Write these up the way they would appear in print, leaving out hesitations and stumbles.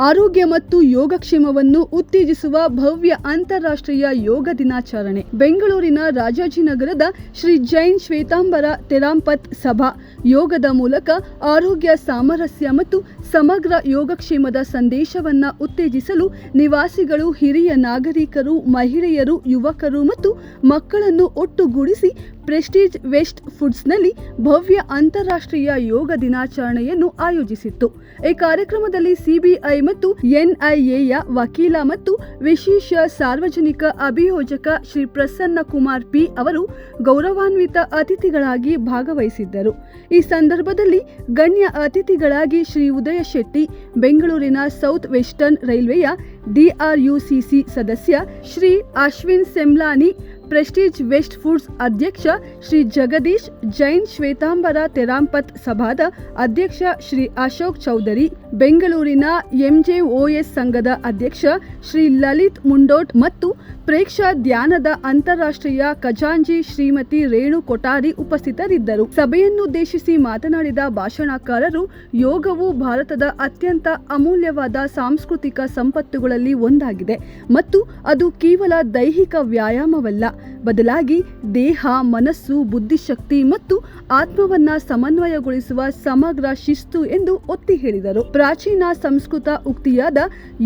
ಆರೋಗ್ಯ ಮತ್ತು ಯೋಗಕ್ಷೇಮವನ್ನು ಉತ್ತೇಜಿಸುವ ಭವ್ಯ ಅಂತಾರಾಷ್ಟ್ರೀಯ ಯೋಗ ದಿನಾಚರಣೆ. ಬೆಂಗಳೂರಿನ ರಾಜಾಜಿನಗರದ ಶ್ರೀ ಜೈನ್ ಶ್ವೇತಾಂಬರ ತೆರಾಂಪತ್ ಸಭಾ ಯೋಗದ ಮೂಲಕ ಆರೋಗ್ಯ, ಸಾಮರಸ್ಯ ಮತ್ತು ಸಮಗ್ರ ಯೋಗಕ್ಷೇಮದ ಸಂದೇಶವನ್ನು ಉತ್ತೇಜಿಸಲು ನಿವಾಸಿಗಳು, ಹಿರಿಯ ನಾಗರಿಕರು, ಮಹಿಳೆಯರು, ಯುವಕರು ಮತ್ತು ಮಕ್ಕಳನ್ನು ಒಟ್ಟುಗೂಡಿಸಿ ಪ್ರೆಸ್ಟೀಜ್ ವೆಸ್ಟ್ ಫುಡ್ಸ್ನಲ್ಲಿ ಭವ್ಯ ಅಂತಾರಾಷ್ಟ್ರೀಯ ಯೋಗ ದಿನಾಚರಣೆಯನ್ನು ಆಯೋಜಿಸಿತ್ತು. ಈ ಕಾರ್ಯಕ್ರಮದಲ್ಲಿ ಸಿಬಿಐ ಮತ್ತು ಎನ್ಐಎಯ ವಕೀಲ ಮತ್ತು ವಿಶೇಷ ಸಾರ್ವಜನಿಕ ಅಭಿಯೋಜಕ ಶ್ರೀ ಪ್ರಸನ್ನ ಕುಮಾರ್ ಪಿ ಅವರು ಗೌರವಾನ್ವಿತ ಅತಿಥಿಗಳಾಗಿ ಭಾಗವಹಿಸಿದ್ದರು. ಈ ಸಂದರ್ಭದಲ್ಲಿ ಗಣ್ಯ ಅತಿಥಿಗಳಾಗಿ ಶ್ರೀ ಉದಯ ಶೆಟ್ಟಿ, ಬೆಂಗಳೂರಿನ ಸೌತ್ ವೆಸ್ಟರ್ನ್ ರೈಲ್ವೆಯ DRUCC ಸದಸ್ಯ Shri Ashwin Semlani, Prestige West Foods ಅಧ್ಯಕ್ಷ ಶ್ರೀ ಜಗದೀಶ್, ಜೈನ್ ಶ್ವೇತಾಂಬರ ತೆರಾಂಪತ್ ಸಭಾದ ಅಧ್ಯಕ್ಷ ಶ್ರೀ ಅಶೋಕ್ ಚೌಧರಿ, ಬೆಂಗಳೂರಿನ MJOS ಸಂಘದ ಅಧ್ಯಕ್ಷ ಶ್ರೀ ಲಲಿತ್ ಮುಂಡೋಟ್ ಮತ್ತು ಪ್ರೇಕ್ಷಾ ಧ್ಯಾನದ ಅಂತಾರಾಷ್ಟ್ರೀಯ ಖಜಾಂಜಿ ಶ್ರೀಮತಿ ರೇಣು ಕೊಠಾರಿ ಉಪಸ್ಥಿತರಿದ್ದರು. ಸಭೆಯನ್ನುದ್ದೇಶಿಸಿ ಮಾತನಾಡಿದ ಭಾಷಣಕಾರರು, ಯೋಗವು ಭಾರತದ ಅತ್ಯಂತ ಅಮೂಲ್ಯವಾದ ಸಾಂಸ್ಕೃತಿಕ ಸಂಪತ್ತುಗಳಲ್ಲಿ ಒಂದಾಗಿದೆ ಮತ್ತು ಅದು ಕೇವಲ ದೈಹಿಕ ವ್ಯಾಯಾಮವಲ್ಲ, ಬದಲಾಗಿ ದೇಹ, ಮನಸ್ಸು, ಬುದ್ಧಿಶಕ್ತಿ ಮತ್ತು ಆತ್ಮವನ್ನ ಸಮನ್ವಯಗೊಳಿಸುವ ಸಮಗ್ರ ಶಿಸ್ತು ಎಂದು ಒತ್ತಿ ಹೇಳಿದರು. ಪ್ರಾಚೀನ ಸಂಸ್ಕೃತ ಉಕ್ತಿಯಾದ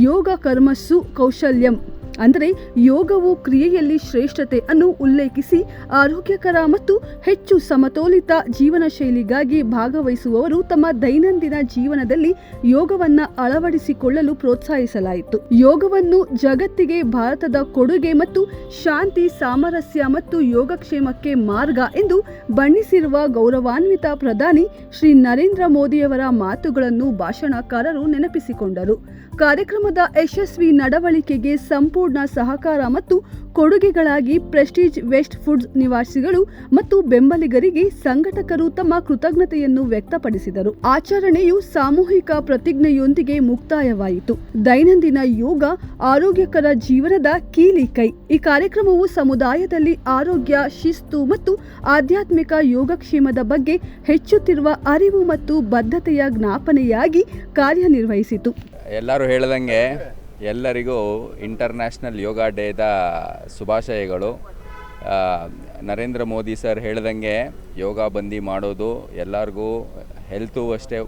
ಯೋಗ ಕರ್ಮಸ್ಸು ಕೌಶಲ್ಯಂ ಅಂದರೆ ಯೋಗವು ಕ್ರಿಯೆಯಲ್ಲಿ ಶ್ರೇಷ್ಠತೆ ಅನ್ನು ಉಲ್ಲೇಖಿಸಿ ಆರೋಗ್ಯಕರ ಮತ್ತು ಹೆಚ್ಚು ಸಮತೋಲಿತ ಜೀವನ ಶೈಲಿಗಾಗಿ ಭಾಗವಹಿಸುವವರು ತಮ್ಮ ದೈನಂದಿನ ಜೀವನದಲ್ಲಿ ಯೋಗವನ್ನು ಅಳವಡಿಸಿಕೊಳ್ಳಲು ಪ್ರೋತ್ಸಾಹಿಸಲಾಯಿತು. ಯೋಗವನ್ನು ಜಗತ್ತಿಗೆ ಭಾರತದ ಕೊಡುಗೆ ಮತ್ತು ಶಾಂತಿ, ಸಾಮರಸ್ಯ ಮತ್ತು ಯೋಗಕ್ಷೇಮಕ್ಕೆ ಮಾರ್ಗ ಎಂದು ಬಣ್ಣಿಸಿರುವ ಗೌರವಾನ್ವಿತ ಪ್ರಧಾನಿ ಶ್ರೀ ನರೇಂದ್ರ ಮೋದಿಯವರ ಮಾತುಗಳನ್ನು ಭಾಷಣಕಾರರು ನೆನಪಿಸಿಕೊಂಡರು. ಕಾರ್ಯಕ್ರಮದ ಯಶಸ್ವಿ ನಡವಳಿಕೆಗೆ ಸಂಪೂರ್ಣ ಸಹಕಾರ ಮತ್ತು ಕೊಡುಗೆಗಳಾಗಿ ಪ್ರೆಸ್ಟೀಜ್ ವೆಸ್ಟ್ ಫುಡ್ಸ್ ನಿವಾಸಿಗಳು ಮತ್ತು ಬೆಂಬಲಿಗರಿಗೆ ಸಂಘಟಕರು ತಮ್ಮ ಕೃತಜ್ಞತೆಯನ್ನು ವ್ಯಕ್ತಪಡಿಸಿದರು. ಆಚರಣೆಯು ಸಾಮೂಹಿಕ ಪ್ರತಿಜ್ಞೆಯೊಂದಿಗೆ ಮುಕ್ತಾಯವಾಯಿತು. ದೈನಂದಿನ ಯೋಗ ಆರೋಗ್ಯಕರ ಜೀವನದ ಕೀಲಿಕೈ. ಈ ಕಾರ್ಯಕ್ರಮವು ಸಮುದಾಯದಲ್ಲಿ ಆರೋಗ್ಯ, ಶಿಸ್ತು ಮತ್ತು ಆಧ್ಯಾತ್ಮಿಕ ಯೋಗಕ್ಷೇಮದ ಬಗ್ಗೆ ಹೆಚ್ಚುತ್ತಿರುವ ಅರಿವು ಮತ್ತು ಬದ್ಧತೆಯ ಜ್ಞಾಪನೆಯಾಗಿ ಕಾರ್ಯನಿರ್ವಹಿಸಿತು. ಎಲ್ಲರೂ ಹೇಳ್ದಂಗೆ ಎಲ್ಲರಿಗೂ ಇಂಟರ್ನ್ಯಾಷನಲ್ ಯೋಗ ಡೇದ ಶುಭಾಶಯಗಳು. ನರೇಂದ್ರ ಮೋದಿ ಸರ್ ಹೇಳ್ದಂಗೆ ಯೋಗ ಬಂದು ಮಾಡೋದು ಎಲ್ಲರಿಗೂ ಹೆಲ್ತು ಅಷ್ಟೇ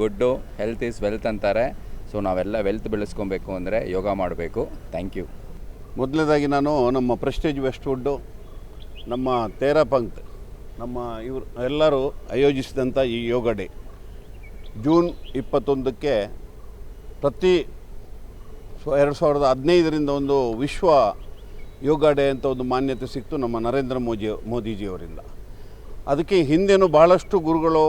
ಗುಡ್ಡು, ಹೆಲ್ತ್ ಈಸ್ ವೆಲ್ತ್ ಅಂತಾರೆ. ಸೊ ನಾವೆಲ್ಲ ವೆಲ್ತ್ ಬೆಳೆಸ್ಕೊಬೇಕು ಅಂದರೆ ಯೋಗ ಮಾಡಬೇಕು. Thank you. ಮೊದಲನೇದಾಗಿ ನಾನು ನಮ್ಮ ಪ್ರೆಸ್ಟೀಜ್ ವೆಸ್ಟ್ ಫುಡ್ಡು, ನಮ್ಮ ತೇರಾಪಂಕ್ತ್, ನಮ್ಮ ಇವರು ಎಲ್ಲರೂ ಆಯೋಜಿಸಿದಂಥ ಈ ಯೋಗ ಡೇ ಜೂನ್ 21ಕ್ಕೆ ಪ್ರತಿ 2015ರಿಂದ ಒಂದು ವಿಶ್ವ ಯೋಗ ಡೇ ಅಂತ ಒಂದು ಮಾನ್ಯತೆ ಸಿಕ್ತು ನಮ್ಮ ನರೇಂದ್ರ ಮೋದಿಜಿಯವರಿಂದ. ಅದಕ್ಕೆ ಹಿಂದೆನೂ ಭಾಳಷ್ಟು ಗುರುಗಳು,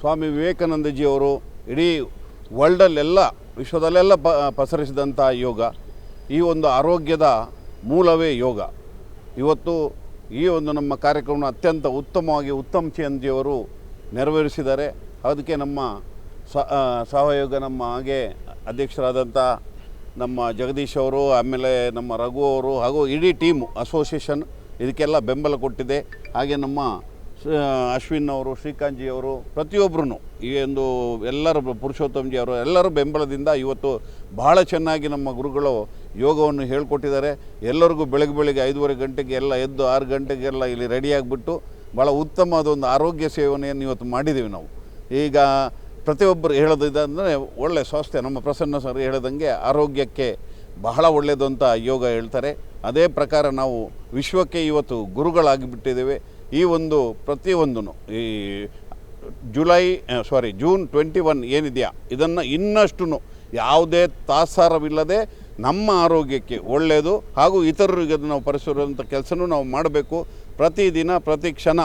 ಸ್ವಾಮಿ ವಿವೇಕಾನಂದಜಿಯವರು ಇಡೀ ವರ್ಲ್ಡಲ್ಲೆಲ್ಲ, ವಿಶ್ವದಲ್ಲೆಲ್ಲ ಪಸರಿಸಿದಂಥ ಯೋಗ, ಈ ಒಂದು ಆರೋಗ್ಯದ ಮೂಲವೇ ಯೋಗ. ಇವತ್ತು ಈ ಒಂದು ನಮ್ಮ ಕಾರ್ಯಕ್ರಮ ಅತ್ಯಂತ ಉತ್ತಮವಾಗಿ ಉತ್ತಮ್ ಚಂದ್ಜಿಯವರು ನೆರವೇರಿಸಿದ್ದಾರೆ. ಅದಕ್ಕೆ ನಮ್ಮ ಸಹಯೋಗ ನಮ್ಮ ಹಾಗೆ ಅಧ್ಯಕ್ಷರಾದಂಥ ನಮ್ಮ ಜಗದೀಶ್ ಅವರು, ಆಮೇಲೆ ನಮ್ಮ ರಘು ಅವರು ಹಾಗೂ ಇಡೀ ಟೀಮು ಅಸೋಸಿಯೇಷನ್ ಇದಕ್ಕೆಲ್ಲ ಬೆಂಬಲ ಕೊಟ್ಟಿದೆ. ಹಾಗೆ ನಮ್ಮ ಅಶ್ವಿನ್ ಅವರು, ಶ್ರೀಕಾಂತ್ ಜಿ ಅವರು, ಪ್ರತಿಯೊಬ್ಬರೂ ಈ ಒಂದು ಎಲ್ಲರೂ, ಪುರುಷೋತ್ತಮ್ ಜಿ ಅವರು ಎಲ್ಲರೂ ಬೆಂಬಲದಿಂದ ಇವತ್ತು ಭಾಳ ಚೆನ್ನಾಗಿ ನಮ್ಮ ಗುರುಗಳು ಯೋಗವನ್ನು ಹೇಳಿಕೊಟ್ಟಿದ್ದಾರೆ. ಎಲ್ಲರಿಗೂ ಬೆಳಗ್ಗೆ 5:30 ಗಂಟೆಗೆ ಎಲ್ಲ ಎದ್ದು 6 ಗಂಟೆಗೆಲ್ಲ ಇಲ್ಲಿ ರೆಡಿಯಾಗಿಬಿಟ್ಟು ಭಾಳ ಉತ್ತಮವಾದ ಒಂದು ಆರೋಗ್ಯ ಸೇವನೆಯನ್ನು ಇವತ್ತು ಮಾಡಿದ್ದೀವಿ ನಾವು. ಈಗ ಪ್ರತಿಯೊಬ್ಬರು ಹೇಳೋದಿದಂದರೆ ಒಳ್ಳೆಯ ಸ್ವಾಸ್ಥ್ಯ, ನಮ್ಮ ಪ್ರಸನ್ನ ಸರ್ ಹೇಳಿದಂಗೆ ಆರೋಗ್ಯಕ್ಕೆ ಬಹಳ ಒಳ್ಳೆಯದು ಅಂತ ಯೋಗ ಹೇಳ್ತಾರೆ. ಅದೇ ಪ್ರಕಾರ ನಾವು ವಿಶ್ವಕ್ಕೆ ಇವತ್ತು ಗುರುಗಳಾಗಿಬಿಟ್ಟಿದ್ದೇವೆ. ಈ ಒಂದು ಪ್ರತಿಯೊಂದೂ ಈ ಜೂನ್ 21 ಏನಿದೆಯಾ ಇದನ್ನು ಇನ್ನಷ್ಟು ಯಾವುದೇ ತಾತ್ಸಾರವಿಲ್ಲದೆ ನಮ್ಮ ಆರೋಗ್ಯಕ್ಕೆ ಒಳ್ಳೆಯದು ಹಾಗೂ ಇತರರಿಗೆ ಅದನ್ನು ನಾವು ಪರಿಸರುವಂಥ ಕೆಲಸನೂ ನಾವು ಮಾಡಬೇಕು. ಪ್ರತಿದಿನ ಪ್ರತಿ ಕ್ಷಣ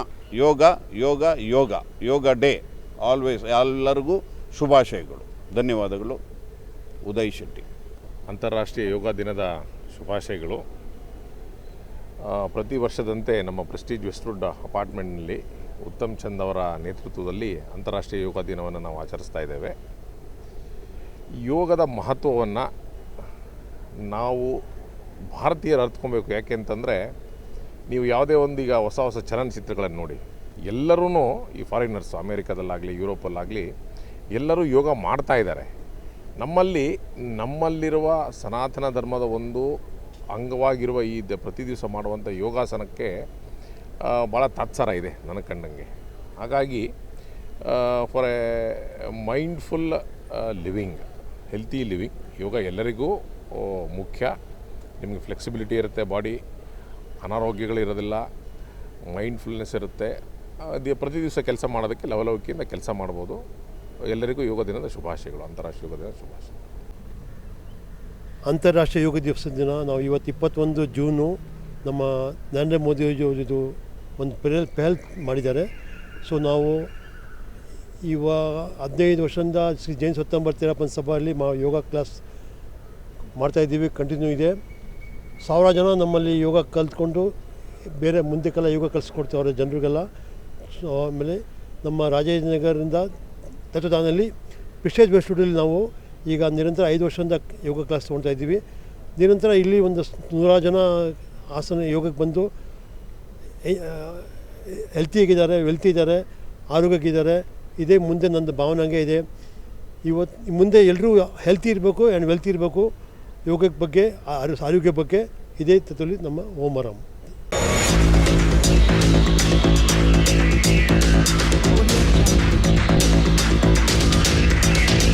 ಯೋಗ ಯೋಗ ಯೋಗ ಯೋಗ ಡೇ ಆಲ್ವೇಸ್. ಎಲ್ಲರಿಗೂ ಶುಭಾಶಯಗಳು. ಧನ್ಯವಾದಗಳು. ಉದಯ್ ಶೆಟ್ಟಿ. ಅಂತಾರಾಷ್ಟ್ರೀಯ ಯೋಗ ದಿನದ ಶುಭಾಶಯಗಳು. ಪ್ರತಿ ವರ್ಷದಂತೆ ನಮ್ಮ ಪ್ರೆಸ್ಟೀಜ್ ವೆಸ್ಟ್ ಫುಡ್ ಅಪಾರ್ಟ್ಮೆಂಟ್ನಲ್ಲಿ ಉತ್ತಮ್ ಚಂದ್ ಅವರ ನೇತೃತ್ವದಲ್ಲಿ ಅಂತಾರಾಷ್ಟ್ರೀಯ ಯೋಗ ದಿನವನ್ನು ನಾವು ಆಚರಿಸ್ತಾ ಇದ್ದೇವೆ. ಯೋಗದ ಮಹತ್ವವನ್ನು ನಾವು ಭಾರತೀಯರು ಅರ್ಥಕೊಬೇಕು. ಯಾಕೆ ಅಂತಂದರೆ, ನೀವು ಯಾವುದೇ ಒಂದು ಈಗ ಹೊಸ ಚಲನಚಿತ್ರಗಳನ್ನು ನೋಡಿ, ಎಲ್ಲರೂ ಈ ಫಾರಿನರ್ಸು, ಅಮೇರಿಕಾದಲ್ಲಾಗಲಿ ಯುರೋಪಲ್ಲಾಗಲಿ ಎಲ್ಲರೂ ಯೋಗ ಮಾಡ್ತಾ ಇದ್ದಾರೆ. ನಮ್ಮಲ್ಲಿರುವ ಸನಾತನ ಧರ್ಮದ ಒಂದು ಅಂಗವಾಗಿರುವ ಈ ಪ್ರತಿ ದಿವಸ ಮಾಡುವಂಥ ಯೋಗಾಸನಕ್ಕೆ ಭಾಳ ತಾತ್ಸಾರ ಇದೆ ನನಗೆ ಕಂಡಂಗೆ. ಹಾಗಾಗಿ for a mindful living, healthy living, yoga ಎಲ್ಲರಿಗೂ ಮುಖ್ಯ. ನಿಮಗೆ ಫ್ಲೆಕ್ಸಿಬಿಲಿಟಿ ಇರುತ್ತೆ, ಬಾಡಿ ಅನಾರೋಗ್ಯಗಳಿರೋದಿಲ್ಲ, ಮೈಂಡ್ಫುಲ್ನೆಸ್ ಇರುತ್ತೆ. ಪ್ರತಿ ದಿವಸ ಕೆಲಸ ಮಾಡೋದಕ್ಕೆ ಲವಲವಿಕೆಯಿಂದ ಕೆಲಸ ಮಾಡ್ಬೋದು. ಎಲ್ಲರಿಗೂ ಯೋಗ ದಿನದ ಶುಭಾಶಯಗಳು, ಅಂತಾರಾಷ್ಟ್ರೀಯ ಯೋಗ ದಿನದ ಶುಭಾಶಯ. ಅಂತಾರಾಷ್ಟ್ರೀಯ ಯೋಗ ದಿವಸದ ದಿನ ನಾವು ಇವತ್ತು 21 ಜೂನು ನಮ್ಮ ನರೇಂದ್ರ ಮೋದಿಯವರಿದು ಒಂದು ಪೆಹಲ್ ಮಾಡಿದ್ದಾರೆ. ಸೊ ನಾವು ಇವಾಗ 15 ವರ್ಷದಿಂದ ಶ್ರೀ ಜೈನ್ ಶ್ವೇತಾಂಬರ ತೇರಾಪಂತ್ ಸಭೆಯಲ್ಲಿ ಯೋಗ ಕ್ಲಾಸ್ ಮಾಡ್ತಾಯಿದ್ದೀವಿ, ಕಂಟಿನ್ಯೂ ಇದೆ. 1000 ಜನ ನಮ್ಮಲ್ಲಿ ಯೋಗ ಕಲ್ತ್ಕೊಂಡು ಬೇರೆ ಮುಂದಕ್ಕೆಲ್ಲ ಯೋಗ ಕಲಿಸ್ಕೊಡ್ತಾವ್ರೆ ಜನರಿಗೆಲ್ಲ. ಸೊ ಆಮೇಲೆ ನಮ್ಮ ರಾಜಾಜಿನಗರದಿಂದ ತತ್ವದಾನಲ್ಲಿ ಪ್ರಿಸ್ಟೇಜ್ ಬೇಸ್ ಸ್ಟುಡಿಯೋಲಿ ನಾವು ಈಗ ನಿರಂತರ 5 ವರ್ಷದಿಂದ ಯೋಗ ಕ್ಲಾಸ್ ತೊಗೊಳ್ತಾ ಇದ್ದೀವಿ. ನಿರಂತರ ಇಲ್ಲಿ ಒಂದು 100 ಜನ ಆಸನ ಯೋಗಕ್ಕೆ ಬಂದು ಹೆಲ್ತಿಯಾಗಿದ್ದಾರೆ, ವೆಲ್ತಿ ಇದ್ದಾರೆ, ಆರೋಗ್ಯಕ್ಕಿದ್ದಾರೆ. ಇದೇ ಮುಂದೆ ನನ್ನ ಭಾವನೆ ಹಂಗೆ ಇದೆ. ಇವತ್ತು ಮುಂದೆ ಎಲ್ಲರೂ ಹೆಲ್ತಿ ಇರಬೇಕು ಆ್ಯಂಡ್ ವೆಲ್ತಿ ಇರಬೇಕು. ಯೋಗದ ಬಗ್ಗೆ, ಆರೋಗ್ಯ ಬಗ್ಗೆ ಇದೇ ತತ್ವದಲ್ಲಿ ನಮ್ಮ ಓಂ ಆರಾಮ್.